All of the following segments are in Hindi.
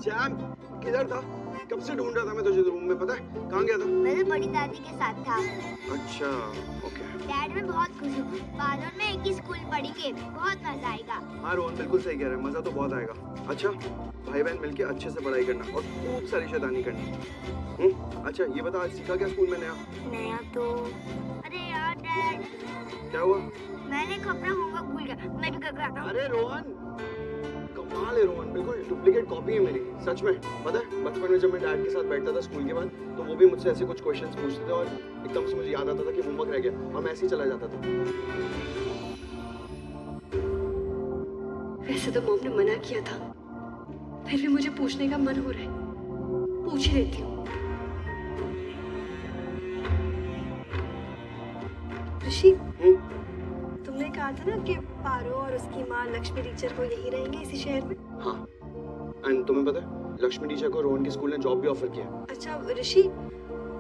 जैम किधर था? कब से ढूंढ रहा था मैं तुझे रूम में, पता है कहाँ गया था? मेरे बड़ी दादी के साथ था। अच्छा ओके। डैड मैं बहुत खुश हूँ, बालों में एक ही स्कूल पढ़ेंगे, बहुत मजा आएगा। हाँ रोहन बिल्कुल सही कह रहा है, मजा तो बहुत आएगा। अच्छा भाई बहन मिलके अच्छे से पढ़ाई करना और खूब सारी शैतानी करनी। अच्छा ये बता आज सीखा क्या स्कूल में नया? नया तो अरे यार डैड, क्या हुआ? मैंने अपना होमवर्क भूल गया, मैं भी करके आता हूँ। अरे रोहन कमाल है रोहन, बिल्कुल डुप्लीकेट कॉपी है मेरी, सच में। पता है बचपन में जब मैं डैड के साथ बैठता था स्कूल के बाद, तो वो भी मुझसे ऐसे कुछ क्वेश्चंस पूछते थे और एकदम से मुझे याद आता था कि होमवर्क रह गया और मैं ऐसे ही चला जाता था। वैसे तो मॉम ने मना किया था, फिर भी मुझे पूछने का मन हो रहा है, पूछ ही लेती हूँ। ऋषि, तुमने कहा था ना कि पारो और उसकी माँ लक्ष्मी टीचर को यही रहेंगे इसी शहर में? हाँ एंड तुम्हें पता है लक्ष्मी टीचर को रोहन के स्कूल ने जॉब भी ऑफर किया। अच्छा ऋषि,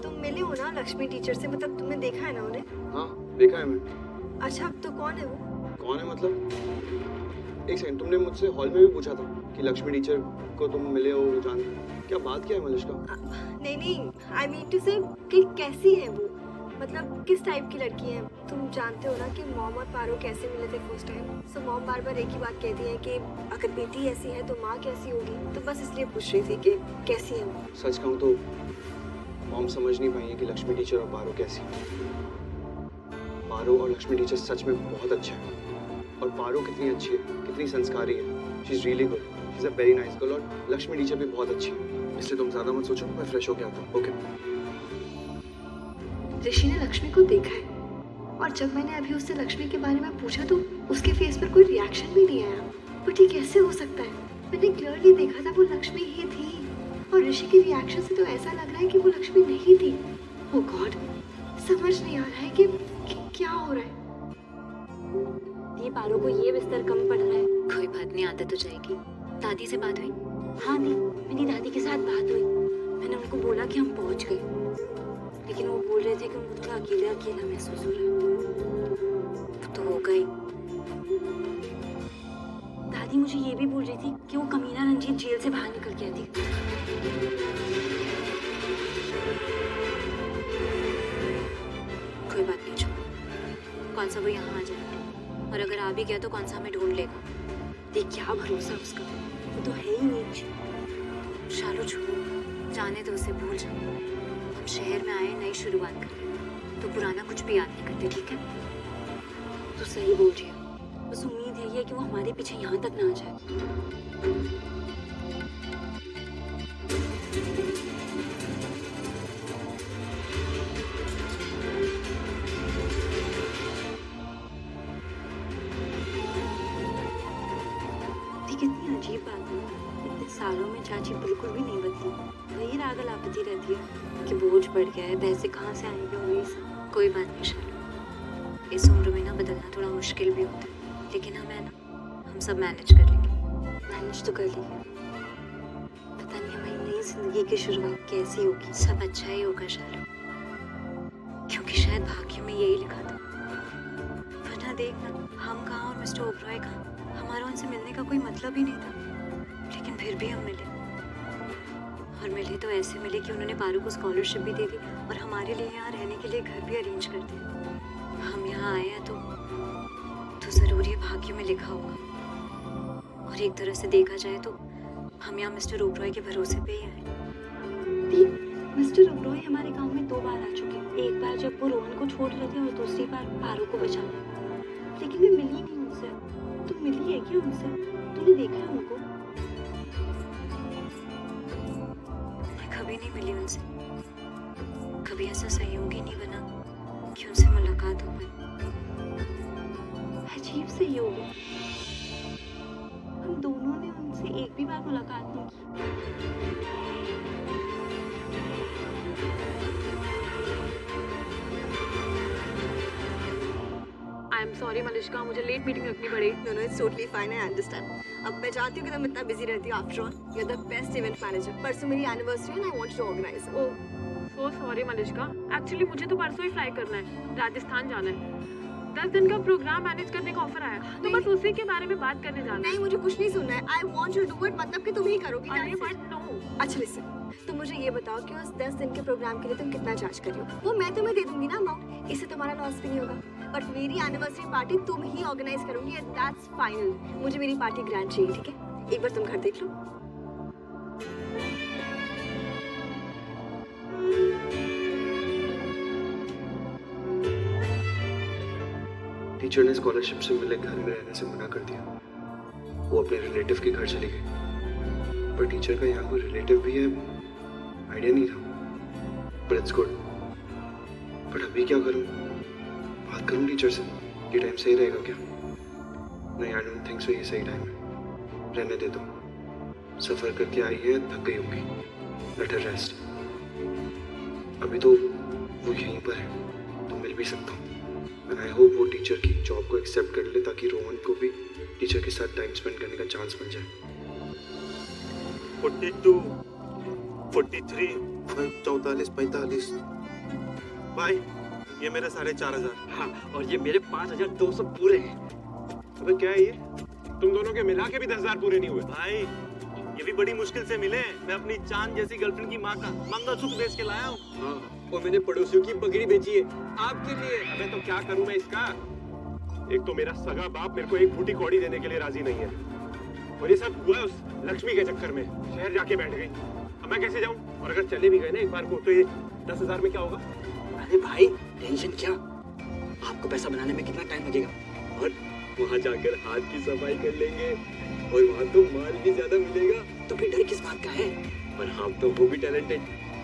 तुम मिले हो ना लक्ष्मी टीचर से, मतलब तुमने देखा है ना उन्हें? हाँ देखा है मैं। अच्छा अब तो कौन है वो? कौन है मतलब? एक सेकंड, तुमने मुझसे हॉल में भी पूछा था कि लक्ष्मी टीचर को तुम मिले हो, जान क्या बात क्या है मलिष्का? नहीं, आई मीन टू से कि कैसी है वो, मतलब किस टाइप की लड़की है? तुम जानते हो ना कि मॉम और पारो कैसे मिले थे फर्स्ट टाइम, सो मॉम बार बार एक ही बात कहती है कि अगर बेटी ऐसी है तो माँ कैसी होगी, तो बस इसलिए पूछ रही थी कि कैसी है वो। सच कहूँ तो मॉम समझ नहीं पाई है कि लक्ष्मी टीचर और पारो कैसी है। पारो और लक्ष्मी टीचर सच में बहुत अच्छे हैं और पारो कितनी अच्छी है, कितनी संस्कारी है, she is really good, she is a very nice girl. और लक्ष्मी टीचर भी बहुत अच्छी है, इसलिए तुम ज्यादा मत सोचो, मैं फ्रेश होके आता हूँ। ओके। ऋषि ने लक्ष्मी को देखा है और जब मैंने अभी उससे लक्ष्मी के बारे में पूछा तो उसके फेस पर कोई रिएक्शन भी नहीं आया। बट ये कैसे हो सकता है? मैंने क्लियरली देखा था वो लक्ष्मी ही थी और ऋषि के रिएक्शन से तो ऐसा लग रहा है कि वो लक्ष्मी नहीं थी। ओह गॉड, समझ नहीं आ रहा है कि क्या हो रहा है। ये पारो को ये बिस्तर कम पड़ रहा है। कोई बात नहीं, आदत हो जाएगी। दादी से बात हुई? हाँ दी, मेरी दादी के साथ बात हुई। मैंने उनको बोला कि हम पहुंच गए, लेकिन वो बोल रहे थे कि उनको थोड़ा अकेला अकेला महसूस हो रहा है। तो हो गई। दादी मुझे ये भी बोल रही थी कि वो कमीना रंजीत जेल से बाहर निकल गया थी। कोई बात नहीं, छोड़ो। कौन सा वो यहाँ आ जाएगा, और अगर आ भी गया तो कौन सा हमें ढूंढ लेगा। देख क्या भरोसा उसका, वो तो है ही नहीं। शालू छोड़ो, जाने दो उसे, भूल जाओ। हम शहर में आए, नई शुरुआत करें, तो पुराना कुछ भी याद नहीं करते, ठीक है? तो सही बोल रही है, बस उम्मीद यही है कि वो हमारे पीछे यहाँ तक ना आ जाए। कितनी अजीब बात है, इतने सालों में चाची बिल्कुल भी नहीं बदली, वही रागल आपत्ति रहती है कि बोझ बढ़ गया है, पैसे कहाँ से आएंगे, वही सब। कोई बात नहीं शालू, इस उम्र में ना बदलना थोड़ा मुश्किल भी होता है, लेकिन हम है ना, हम सब मैनेज कर लेंगे। मैनेज तो कर लेंगे, पता नहीं हमारी नई जिंदगी की शुरुआत कैसी होगी। सब अच्छा ही होगा शालू, क्योंकि शायद भाग्य में यही लिखा था। वरना देखना, हम कहाँ और मिस्टर ओबरॉय कहाँ, हमारा उनसे मिलने का कोई मतलब ही नहीं था, लेकिन फिर भी हम मिले। और मिले तो ऐसे मिले कि उन्होंने पारू को स्कॉलरशिप भी दे दी और हमारे लिए यहाँ रहने के लिए घर भी अरेंज कर दिया। हम यहाँ आए हैं तो ज़रूर ये भाग्य में लिखा होगा। और एक तरह से देखा जाए तो हम यहाँ मिस्टर ओबरॉय के भरोसे पे ही आए। मिस्टर ओबरॉय हमारे गांव में 2 बार आ चुके, एक बार जब वो रोहन को छोड़ रहे थे और दूसरी बार पारू को बचाने, लेकिन मैं मिली नहीं उनसे। तुम मिली है क्या उनसे? तुमने देखा है उनको? मैं कभी नहीं मिली उनसे, कभी ऐसा सहयोग ही नहीं बना कि उनसे मुलाकात हो पाई। अजीब सहयोग है, हम दोनों ने उनसे एक भी बार मुलाकात नहीं की। आई एम सॉरी मलिष्का, मुझे लेट मीटिंग रखनी पड़ी। No, it's totally fine, I understand. अब मैं जानती हूँ कि तुम इतना बिजी रहती हो, after all you are the best event manager. परसों मेरी एनिवर्सरी है and I want to organise. Oh so sorry Malishka, actually मुझे तो परसों ही फ्लाई करना है, राजस्थान जाना है। 10 दिन का प्रोग्राम मैनेज करने का ऑफर आया, तो बस उसी के बारे में बात करने जाना। नहीं, मुझे कुछ नहीं सुनना है। I want you do it, मतलब कि तुम ही करोगी। अरे बट नो। अच्छा लिसन, तुम मुझे ये बताओ कि उस 10 दिन के प्रोग्राम के लिए तुम कितना चार्ज कर रही हो? वो मैं तुम्हें दे दूंगी ना अमाउंट, इससे तुम्हारा लॉस भी नहीं होगा। बट मेरी एनिवर्सरी पार्टी तुम ही ऑर्गेनाइज करोगी एंड दैट्स फाइनल। मुझे मेरी पार्टी ग्रैंड चाहिए, ठीक है? एक बार तुम घर देख लो। टीचर ने स्कॉलरशिप से मिले घर में रहने से मना कर दिया। वो अपने रिलेटिव के घर चली गई। पर टीचर का यहाँ कोई रिलेटिव भी है आइडिया नहीं था। But it's good. बट अभी क्या करूँ? बात करूँ टीचर से? ये टाइम सही रहेगा क्या? नहीं, आई डोंट थिंक सो ये सही टाइम है। रहने दे दो। सफ़र करके आई है, थक गई होगी। Let her rest. अभी तो वो यहीं पर है, तो मिल भी सकता हूँ। एंड आई होप वो टीचर की जॉब को एक्सेप्ट कर ले, ताकि रोहन को भी टीचर के साथ टाइम स्पेंड करने का चांस मिल जाए। 42, 43, 44, 45। भाई ये मेरे 4,500। हाँ, और ये मेरे 5,200 पूरे हैं। अबे क्या है ये? तुम दोनों के मिला के भी 10,000 पूरे नहीं हुए। भाई ये भी बड़ी मुश्किल से मिले। मैं अपनी चांद जैसी गर्लफ्रेंड की माँ का मंगलसूत्र बेच के लाया हूँ। हाँ, और मैंने पड़ोसियों की पगड़ी बेची है आपके लिए। अबे तो क्या करूँ मैं इसका? एक तो मेरा सगा बाप मेरे को एक फूटी कौड़ी देने के लिए राजी नहीं है, और ये सब हुआ उस लक्ष्मी के चक्कर में। शहर जाके बैठ गई। अब मैं कैसे जाऊँ? और अगर चले भी गए ना एक बार को, तो ये 10,000 में क्या होगा? अरे भाई टेंशन क्या, आपको पैसा बनाने में कितना टाइम लगेगा, और वहाँ जाकर हाथ की सफाई कर लेंगे, और वहाँ तो माल भी ज्यादा मिलेगा, तो फिर डर किस बात का है? पर हम तो वो भी टैलेंटेड।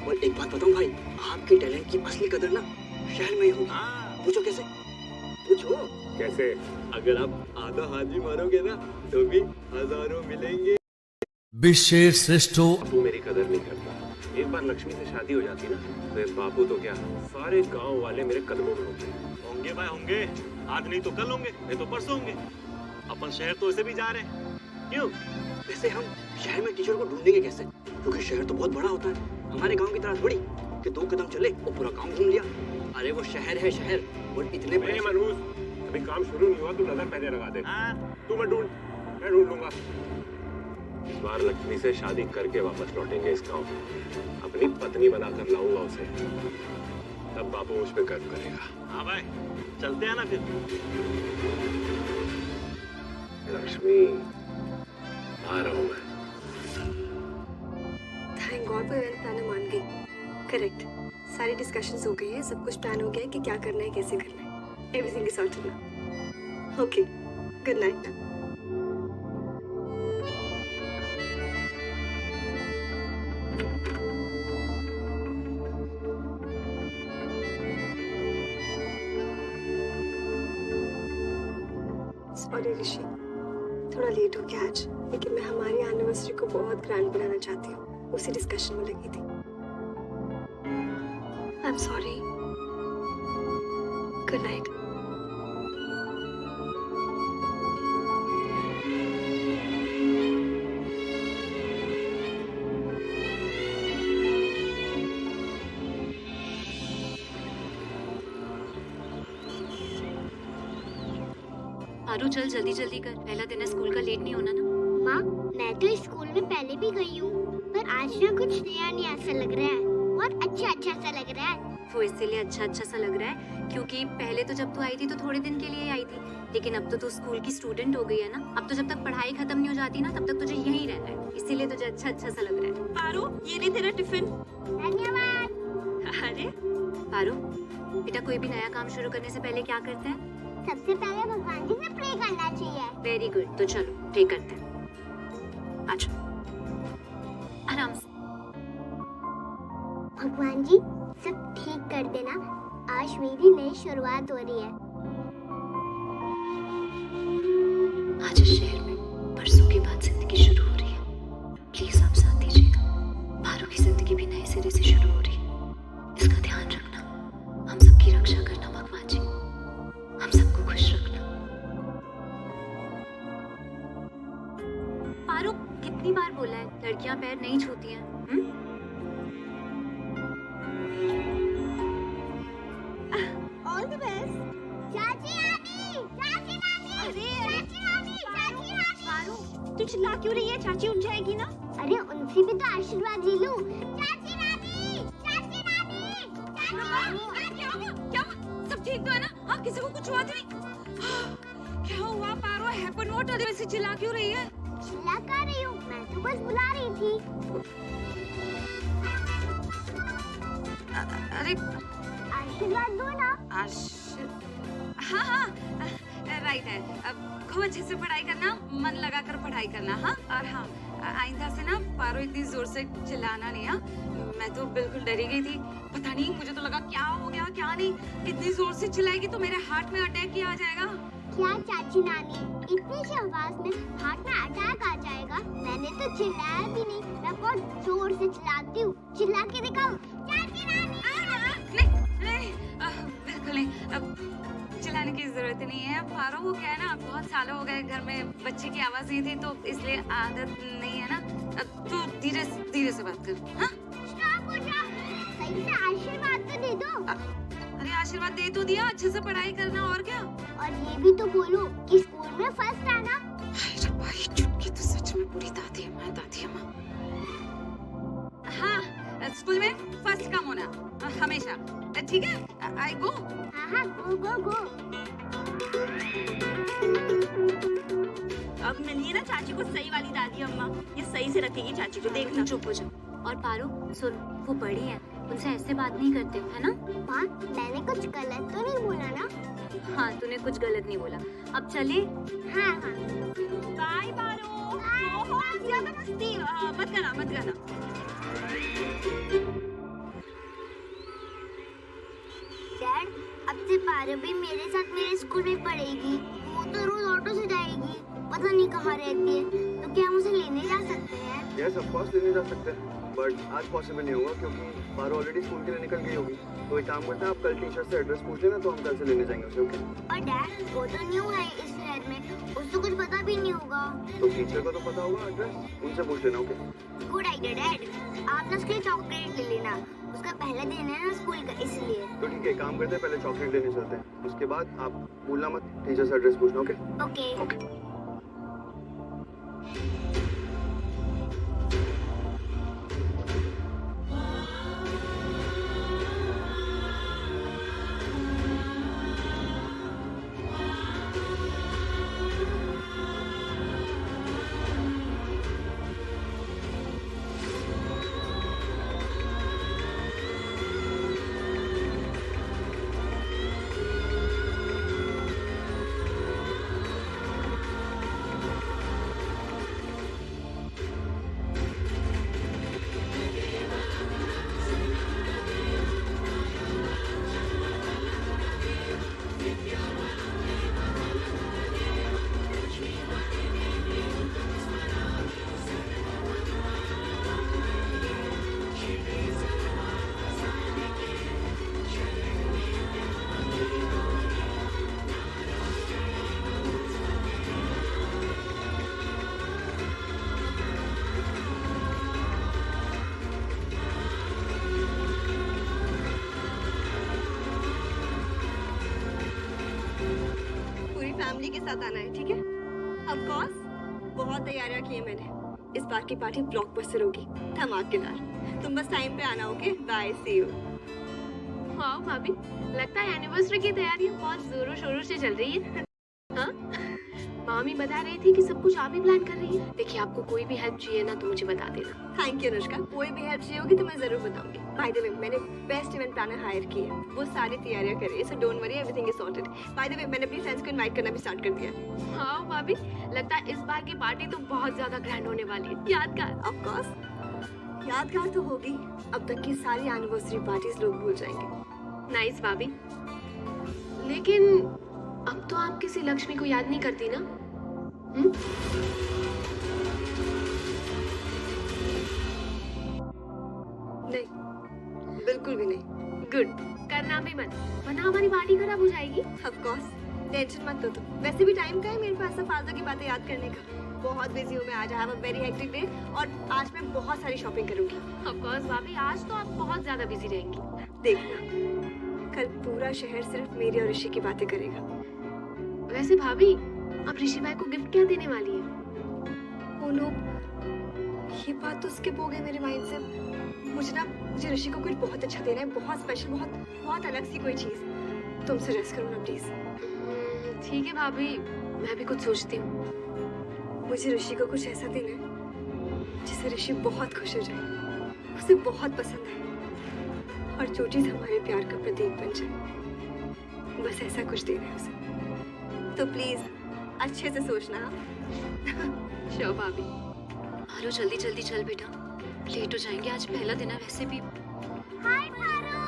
और एक बात बताऊँ भाई, आपके टैलेंट की असली कदर ना शहर में ही होगी। पूछो कैसे? पूछो कैसे? अगर आप आधा हाथ भी मारोगे ना, तो भी हजारों मिलेंगे। विशेष श्रेष्ठो तू मेरी कदर नहीं करता। एक बार लक्ष्मी से शादी हो जाती ना, तो ये बापू तो क्या, सारे गांव वाले मेरे कदमों में होंगे भाई, होंगे। आज नहीं तो कल होंगे, नहीं तो परसों होंगे। अपन शहर तो ऐसे भी जा रहे हैं। क्यों? वैसे हम शहर में टीचर को ढूंढेंगे कैसे? क्योंकि शहर तो बहुत बड़ा होता है, हमारे गांव की तरह थोड़ी कि 2 कदम चले और पूरा गांव घूम लिया। अरे वो शहर है शहर, और इतने बड़े। मनोज, अभी काम शुरू नहीं हुआ, तू नजर पहले लगा दे। तू मैं ढूंढ लूंगा। इस बार लक्ष्मी से शादी करके वापस लौटेंगे इस गांव। अपनी पत्नी बनाकर लाऊंगा उसे, तब बापू मुझ पे गर्व करेगा। हाँ भाई, चलते हैं ना फिर। लक्ष्मी आ रहा हूँ मैं। थैंक गॉड वो इवेंट प्लानर मान गई। करेक्ट, सारी डिस्कशंस हो गई है, सब कुछ प्लान हो गया है कि क्या करना है, कैसे करना है। Everything is sorted now. Okay, good night. Sorry Rishi, थोड़ा लेट हो गया आज, लेकिन मैं हमारी एनिवर्सरी को बहुत ग्रैंड बनाना चाहती हूँ, उसी डिस्कशन में लगी थी। I am sorry. Good night. Aru चल जल्दी जल्दी कर, पहला दिन है स्कूल का, लेट नहीं होना ना। माँ, मैं तो स्कूल में पहले भी गई हूँ, पर आज ना कुछ नया नया सा लग रहा है, बहुत अच्छा सा लग रहा है। वो इसीलिए अच्छा सा लग रहा है क्योंकि पहले तो जब तू आई थी तो थोड़े दिन के लिए आई थी, लेकिन अब तो तू स्कूल की स्टूडेंट हो गई है ना। अब तो जब तक पढ़ाई खत्म नहीं हो जाती ना, तब तक तुझे यहीं रहना है, इसीलिए तुझे अच्छा सा लग रहा है। पारू, ये ले तेरा टिफिन। धन्यवाद। अरे पारू बेटा, कोई भी नया काम शुरू करने से पहले क्या करते हैं? सबसे पहले भगवान जी से प्रे करना चाहिए। वेरी गुड, तो चलो प्रे करते हैं। अच्छा, आराम से। भगवान जी, सब ठीक कर देना, आज मेरी नई शुरुआत हो रही है। आज इस शहर में परसों के बाद जिंदगी शुरू हो रही है, प्लीज आप साथ दीजिएगा। पारू की जिंदगी भी नए सिरे से शुरू हो रही है, इसका ध्यान रखना, हम सबकी रक्षा करना भगवान जी, हम सबको खुश रखना। पारू, कितनी बार बोला है लड़कियां पैर नहीं छूती हैं? All the best. चाची तू चिल्ला क्यों रही है? चाची उठ जाएगी ना। अरे उनसे भी तो आशीर्वाद ले लूं। चाची नानी, चाची नानी, चाची नानी। क्या हुआ? क्या हुआ? सब ठीक तो है ना? हाँ, किसी को कुछ हुआ तो नहीं? क्या हुआ पारो? Happen what? अरे वैसे चिल्ला क्यों रही है? चिल्ला कर रही हूँ, मैं तो बस बुला रही थी। अरे आशीर्वाद दो ना। हाँ, राइट है। अब खूब अच्छे से पढ़ाई करना, मन लगा कर पढ़ाई करना। हाँ, और हाँ, आइंदा से ना पारो इतनी जोर से चिल्लाना नहीं। हाँ, मैं तो बिल्कुल डरी गई थी। पता नहीं, मुझे तो लगा क्या हो गया क्या नहीं। इतनी जोर से चिल्लाएगी तो मेरे हार्ट में अटैक ही आ जाएगा। क्या चाची नानी, इतनी सी आवाज में हार्ट में अटैक आ जाएगा? मैंने तो चिल्लाया भी नहीं। मैं बहुत जोर से चिल्लाती हूँ। चिल्ला के दिखाऊं? चाची नानी। नहीं, बिल्कुल नहीं। अब चिल्लाने की जरूरत नहीं है। पारो, वो क्या है ना, बहुत सालों हो गए घर में बच्चे की आवाज नहीं थी, तो इसलिए आदत नहीं है ना। अब तू धीरे धीरे से बात कर। हाँ, स्टॉप हो जाओ। सही से आशीर्वाद तो दे दो। अरे आशीर्वाद दे तो दिया, अच्छे से पढ़ाई करना, और क्या। और ये भी तो बोलो कि स्कूल में फर्स्ट आना। भाई चुटकी तो सच में पूरी दादी अम्मा। हाँ, स्कूल में फर्स्ट काम होना हमेशा, ठीक है? आई गो। हाँ, गो। अब मिलिए ना चाची को सही वाली दादी अम्मा, ये सही से रखेगी चाची को, देखना। चुप हो जा। और पारो सुन, वो बड़ी है, उनसे ऐसे बात नहीं करते, है ना? माँ, मैंने कुछ गलत तो नहीं बोला ना? हाँ, तूने कुछ गलत नहीं बोला। अब चले? हाँ। बाय पारो। बहुत ज्यादा मस्ती मत करना। डैड, अब से पारो भी मेरे साथ मेरे स्कूल में पढ़ेगी। वो तो रोज ऑटो से जाएगी, पता नहीं कहाँ रहती है। तो क्या हम उसे लेने जा सकते हैं? यस ऑफ कोर्स लेने जा सकते हैं, बट आज पॉसिबल नहीं होगा क्योंकि पारो ऑलरेडी स्कूल के लिए निकल गई होगी। तो एक काम करते हैं, आप कल टीचर से एड्रेस पूछ लेना, तो हम कल से लेने जाएंगे उसे। ओके? और डैड, वो तो न्यू है इस शहर में, उसको कुछ पता भी नहीं होगा। तो टीचर को तो पता होगा एड्रेस, उनसे पूछ लेना। ओके? Good idea dad. आप ना उसके लिए चॉकलेट ले लेना, उसका पहला दिन है ना स्कूल का, इसलिए। तो ठीक है, काम करते हैं, पहले चॉकलेट लेने चलते हैं, उसके बाद आप भूलना मत टीचर से एड्रेस पूछना। ओके? ओके। फैमिली के साथ आना है, ठीक है? ऑफ कोर्स, बहुत तैयारियां की है मैंने। इस बार की पार्टी ब्लॉकबस्टर होगी, धमाकेदार। तुम बस टाइम पे आना, ओके? Bye, C you. वाह भाभी, लगता है एनिवर्सरी की तैयारियां बहुत जोरों शोरों से चल रही है। हाँ, मामी बता रही थी कि सब कुछ आप ही प्लान कर रही है। देखिए, आपको कोई भी हेल्प चाहिए ना तो मुझे बता देना। थैंक यू अनुष्का, कोई भी हेल्प चाहिए होगी तो मैं जरूर बताऊंगी। बाय द वे, मैंने बेस्ट इवेंट प्लानर हायर की है, वो सारी तैयारियां कर रही है, so don't worry, everything is sorted. By the way, मैंने अपनी फ्रेंड्स को इनवाइट करना भी स्टार्ट कर दिया। हाँ भाभी, लगता है इस बार की पार्टी तो बहुत ज्यादा ग्रैंड होने वाली है, यादगार। ऑफ कोर्स, यादगार तो होगी। अब तक की सारी एनिवर्सरी पार्टीज लोग भूल जाएंगे। नाइस भाभी, लेकिन अब तो आप किसी लक्ष्मी को याद नहीं करती ना? नहीं, बिल्कुल भी नहीं। गुड, करना भी मत, वरना हमारी पार्टी खराब हो जाएगी। ऑफ कोर्स, टेंशन मत लो तुम। वैसे भी टाइम का है मेरे पास सब फालतू की बातें याद करने का। बहुत बिजी हूँ मैं आज, I have a very hectic day, और आज मैं बहुत सारी शॉपिंग करूंगी। ऑफ कोर्स भाभी, आज तो आप बहुत ज्यादा बिजी रहेंगी। देखना, कल पूरा शहर सिर्फ मेरी और ऋषि की बातें करेगा। वैसे भाभी, अब ऋषि भाई को गिफ्ट क्या देने वाली है? वो लोग, ये बात तो स्किप हो गई मेरे माइंड से। मुझे ऋषि को कुछ बहुत अच्छा देना है, बहुत स्पेशल, बहुत अलग सी कोई चीज। तुम सजेस्ट करो ना प्लीज। ठीक है भाभी, मैं भी कुछ सोचती हूँ। मुझे ऋषि को कुछ ऐसा देना है जिससे ऋषि बहुत खुश हो जाए, उसे बहुत पसंद आए और जो चीज हमारे प्यार का प्रतीक बन जाए, बस ऐसा कुछ देना है उसे। तो प्लीज अच्छे से सोचना। श्योर भाभी। मारो जल्दी जल्दी चल बेटा, लेट हो जाएंगे, आज पहला दिन है वैसे भी। हाय पारो,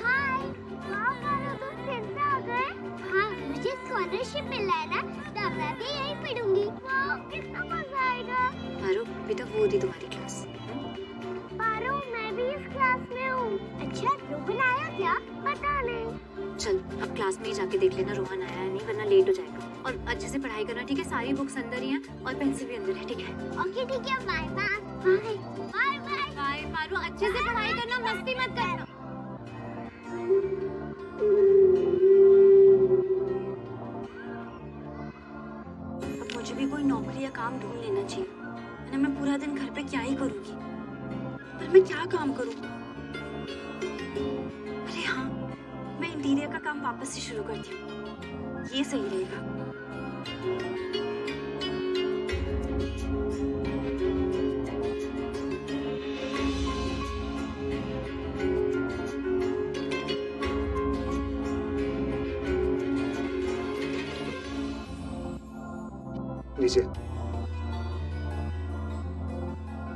हाय। वाह पारो, तुम फिर से आ गए? हाँ, मुझे स्कॉलरशिप मिला है ना, तो मैं भी यहीं पढ़ूंगी। वाह, कितना मजा आएगा। मारो बेटा, वो थी तुम्हारी क्लास। पारो, मैं भी इस क्लास में हूँ। अच्छा, रोहन आया क्या? पता नहीं। चल अब क्लास में ही जाके देख लेना रोहन आया है नहीं, वरना लेट हो जाएगा। और अच्छे से पढ़ाई करना, ठीक है? सारी बुक्स अंदर ही हैं और पेंसिल भी अंदर है, ठीक है? ओके ठीक है, bye bye. Bye bye bye. Bye मारो, अच्छे से पढ़ाई करना, मस्ती मत करना। अब मुझे भी कोई नौकरी या काम ढूंढ लेना चाहिए, वरना मैं पूरा दिन घर पे क्या ही करूंगी। पर मैं क्या काम करूं? अरे हाँ, मैं इंटीरियर का काम वापस से शुरू करती हूँ, ये सही रहेगा। लीजिए।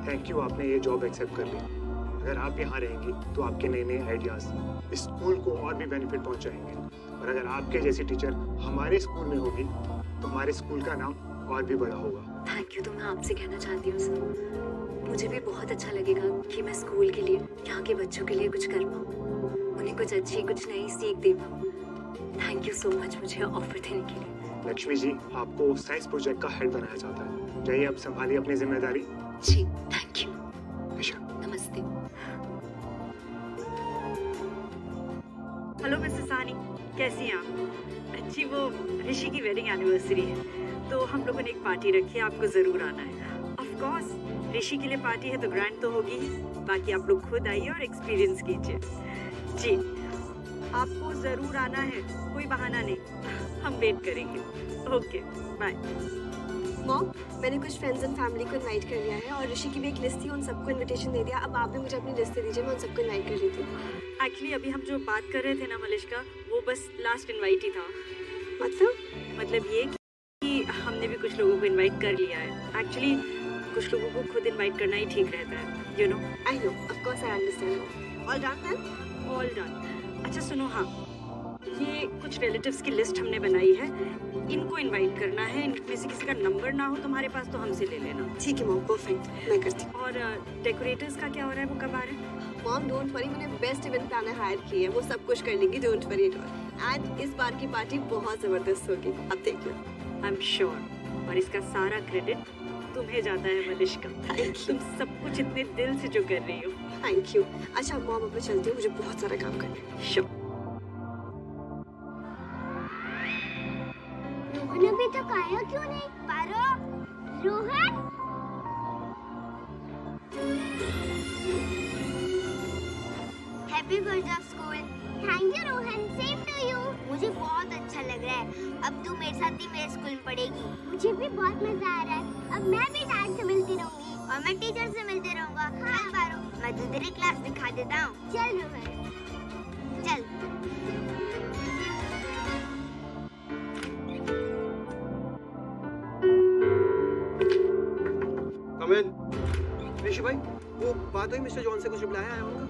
थैंक यू, आपने ये जॉब एक्सेप्ट कर ली। अगर आप यहाँ रहेंगी तो आपके नए नए आइडियाज इस स्कूल को और भी बेनिफिट पहुँचाएंगे, और अगर आपके जैसी टीचर हमारे स्कूल में होगी तो हमारे स्कूल का नाम और भी बड़ा होगा। थैंक यू, तो मैं आपसे कहना चाहती हूँ सर, मुझे भी बहुत अच्छा लगेगा कि मैं स्कूल के लिए, यहाँ के बच्चों के लिए कुछ कर पाऊँ, उन्हें कुछ अच्छी, कुछ नई सीख दे पाऊँ। थैंक यू सो मच मुझे ऑफर देने के लिए। लक्ष्मी जी, आपको साइंस प्रोजेक्ट का हेड बनाया जाता है। जाइए, आप संभालिए अपनी जिम्मेदारी। जी थैंक यू। नमस्ते। हेलो मिसेस सानी, कैसी हैं आप? अच्छी, वो ऋषि की वेडिंग एनिवर्सरी है, तो हम लोगों ने एक पार्टी रखी है, आपको जरूर आना है। ऑफ कोर्स, ऋषि के लिए पार्टी है तो ग्रैंड तो होगी ही, बाकी आप लोग खुद आइए और एक्सपीरियंस कीजिए। जी, आपको जरूर आना है, कोई बहाना नहीं, हम वेट करेंगे। Okay bye. मॉम, मैंने कुछ फ्रेंड्स एंड फैमिली को इनवाइट कर लिया है और ऋषि की भी एक लिस्ट थी, उन सबको इनविटेशन दे दिया। अब आप भी मुझे अपनी लिस्ट दे दीजिए, मैं उन सबको इनवाइट कर रही थी। एक्चुअली अभी हम जो बात कर रहे थे ना मलिश्का, वो बस लास्ट इनवाइट ही था। मतलब ये कि हमने भी कुछ लोगों को इनवाइट कर लिया है। एक्चुअली कुछ लोगों को खुद इनवाइट करना ही ठीक रहता है, you know. I know, of course I understand. All done then? All done. अच्छा सुनो, हाँ, ये कुछ रिलेटिव्स की लिस्ट हमने बनाई है, इनको इनवाइट करना है। इनमें से किसी का नंबर ना हो तुम्हारे पास तो हमसे ले लेना। ठीक है मॉम, परफेक्ट, मैं करती हूँ। और डेकोरेटर्स का क्या हो रहा है, वो कब आ रहे हैं? मॉम डोंट वरी, मैंने बेस्ट इवेंट प्लानर हायर की है, वो सब कुछ कर लेंगी, don't worry at all. And इस बार की पार्टी बहुत जबरदस्त होगी, अब देख लो। आई एम श्योर, और इसका सारा क्रेडिट तुम्हें जाता है मलिश्का। तुम सब कुछ इतने दिल से जो कर रही हो। Thank you. अच्छा मॉम, अब मैं चलती हूँ, मुझे बहुत सारा काम करना है। श्योर। रोहन अभी तक आया क्यों नहीं? Paro, Rohan. Happy birthday school. Thank you Rohan, same to you. मुझे बहुत अच्छा लग रहा है, अब तू मेरे साथ ही मेरे स्कूल में पढ़ेगी। मुझे भी बहुत मजा आ रहा है, अब मैं भी डैड से मिलती रहूंगी और मैं टीचर से मिलती रहूंगा। हाँ पारो, मैं तुझे तेरी क्लास दिखा देता हूँ। चल रोहन, चल। ऋषि भाई, वो बात हुई मिस्टर जॉन से, कुछ रिप्लाई आया उनका?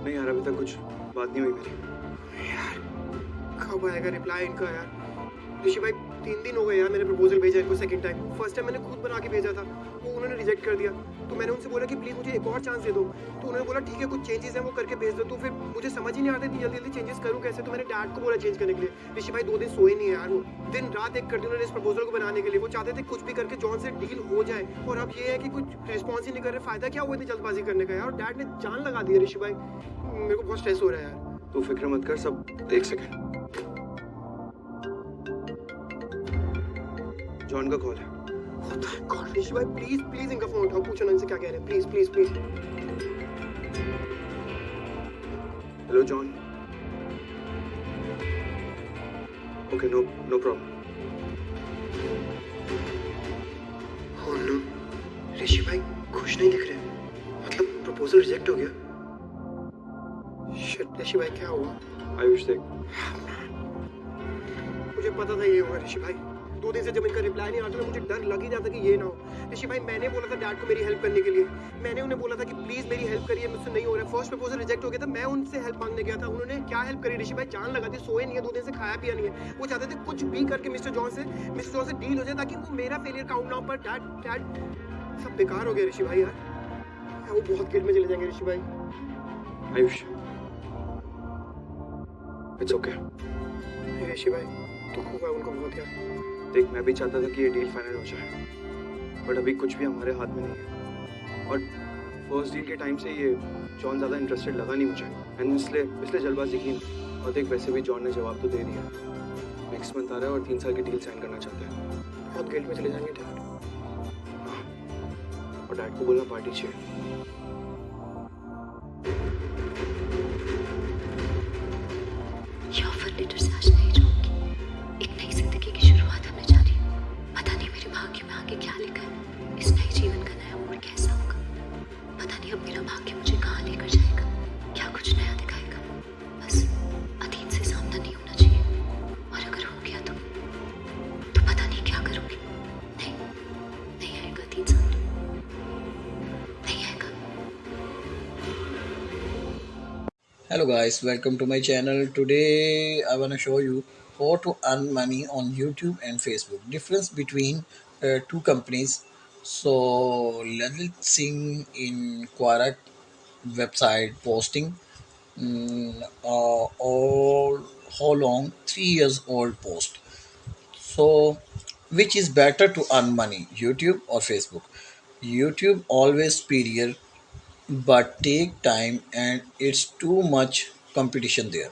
नहीं यार, अभी तक कुछ बात नहीं हुई मेरी। यार कब आएगा रिप्लाई इनका यार? ऋषि भाई 3 दिन हो गए यार, मैंने प्रपोजल भेजा इनको सेकंड टाइम। फर्स्ट टाइम मैंने खुद बना के भेजा था, वो उन्होंने रिजेक्ट कर दिया। तो मैंने उनसे बोला कि प्लीज़ मुझे एक और चांस दे दो, तो उन्होंने बोला ठीक है, कुछ चेंजेस हैं वो करके भेज दो। तो फिर मुझे समझ ही नहीं आता इतनी जल्दी जल्दी चेंजेस करूँ कैसे, तो मैंने डैड को बोला चेंज करने के लिए। ऋषि भाई 2 दिन सोए नहीं है यार, वो दिन रात एक करते उन्होंने इस प्रपोजल को बनाने के लिए। वो चाहते थे कुछ भी करके जॉन से डील हो जाए, और अब ये है कि कुछ रिस्पॉन्स ही नहीं कर रहे। फायदा क्या हुआ इतनी जल्दबाजी करने का यार? और डैड ने जान लगा दी है ऋषि भाई, मेरे को बहुत स्ट्रेस हो रहा है यार। तू फिक्र मत कर, सब एक सेकंड। जॉन का कॉल है। ऋषि भाई प्लीज प्लीज इनका फोन उठाओ, पूछो ना इनसे क्या कह रहे हैं, please please please. Hello John. Okay, no no problem. Oh no, Rishi भाई खुश नहीं दिख रहे, मतलब प्रपोजल रिजेक्ट हो गया। शिट, ऋषि भाई क्या हुआ? आयुष देख, मुझे पता था ये होगा ऋषि भाई। 2 दिन से जब इनका रिप्लाई नहीं आता था मुझे डर लग ही जाता कि ये ना हो। ऋषि भाई मैंने बोला था डैड को मेरी हेल्प करने के लिए, मैंने उन्हें बोला था कि प्लीज मेरी हेल्प करिए, मुझसे नहीं हो रहा है। फर्स्ट प्रपोजल रिजेक्ट हो गया था, मैं उनसे हेल्प मांगने गया था, उन्होंने क्या हेल्प करी ऋषि भाई? जान लगा दी, सोए नहीं है, 2 दिन से खाया पिया नहीं है। वो चाहते थे कुछ भी करके मिस्टर जॉन से डील हो जाए ताकि वो मेरा फेलियर काउंट ना हो, पर डैड सब बेकार हो गया ऋषि भाई यार। वो बहुत गिल्ट में चले जाएंगे ऋषि भाई। Ayush, it's okay. ऋषि भाई दुख हुआ उनको बहुत यार। देख, मैं भी चाहता था कि ये डील फाइनल हो जाए, बट अभी कुछ भी हमारे हाथ में नहीं है। और फर्स्ट डील के टाइम से ये जॉन ज़्यादा इंटरेस्टेड लगा नहीं मुझे, एंड इसलिए जल्दबाजी की। और देख, वैसे भी जॉन ने जवाब तो दे दिया, नेक्स्ट मंथ आ रहा है और 3 साल की डील साइन करना चाहते हैं। बहुत गिल्ट में चले जाएंगे डैड। और डैड को बोलना पार्टी चाहिए। ये ऑफर लेटर से आज नहीं जाऊंगी। एक नई जिंदगी की शुरुआत होने जा रही है। पता नहीं मेरे भाग्य में आगे क्या लिखा है, इस नए जीवन का नया मोड़ कैसा होगा। पता नहीं अब मेरा भाग्य मुझे कहाँ लेकर जाएगा, क्या कुछ नया दिखाएगा। बस अतीत से सामना नहीं होना चाहिए, और अगर हो गया तो पता नहीं क्या करूंगी। नहीं आएगा अतीत सामने, नहीं आएगा। Hello guys, welcome to my channel. Today I want to show you how to earn money on YouTube and Facebook. Difference between two companies. So let's see in Quora website posting. All how long? 3 years old post. So which is better to earn money, YouTube or Facebook? YouTube always superior but take time and it's too much competition there.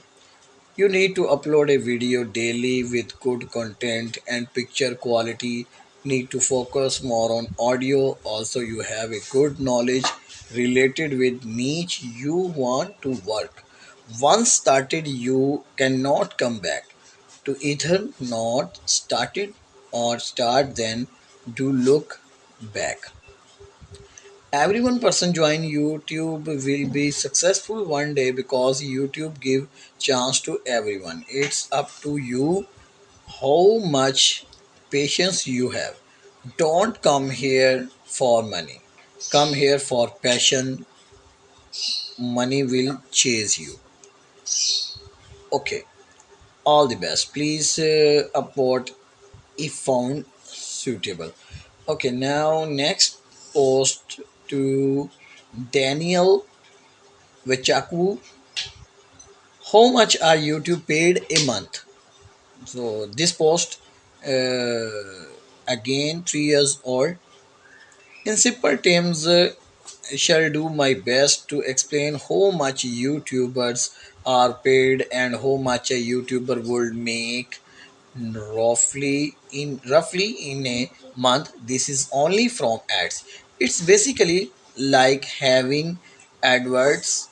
You need to upload a video daily with good content and picture quality. Need to focus more on audio. Also, you have a good knowledge related with niche you want to work. Once started, you cannot come back to either not started or start then do look back. Everyone person join YouTube will be successful one day because YouTube give chance to everyone. It's up to you how much patience you have. Don't come here for money, come here for passion. Money will chase you. Okay, all the best. Please upvote if found suitable. Okay, now next post to Daniel Vechaku. How much are YouTube paid a month? So this post again 3 years old. In simple terms, shall do my best to explain how much YouTubers are paid and how much a YouTuber would make roughly in a month. This is only from ads. It's basically like having adverts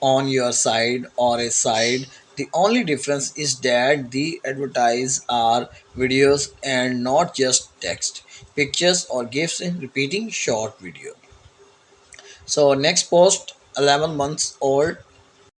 on your side or a side. The only difference is that the advertise are videos and not just text, pictures or gifs in repeating short video. So next post, 11 months old.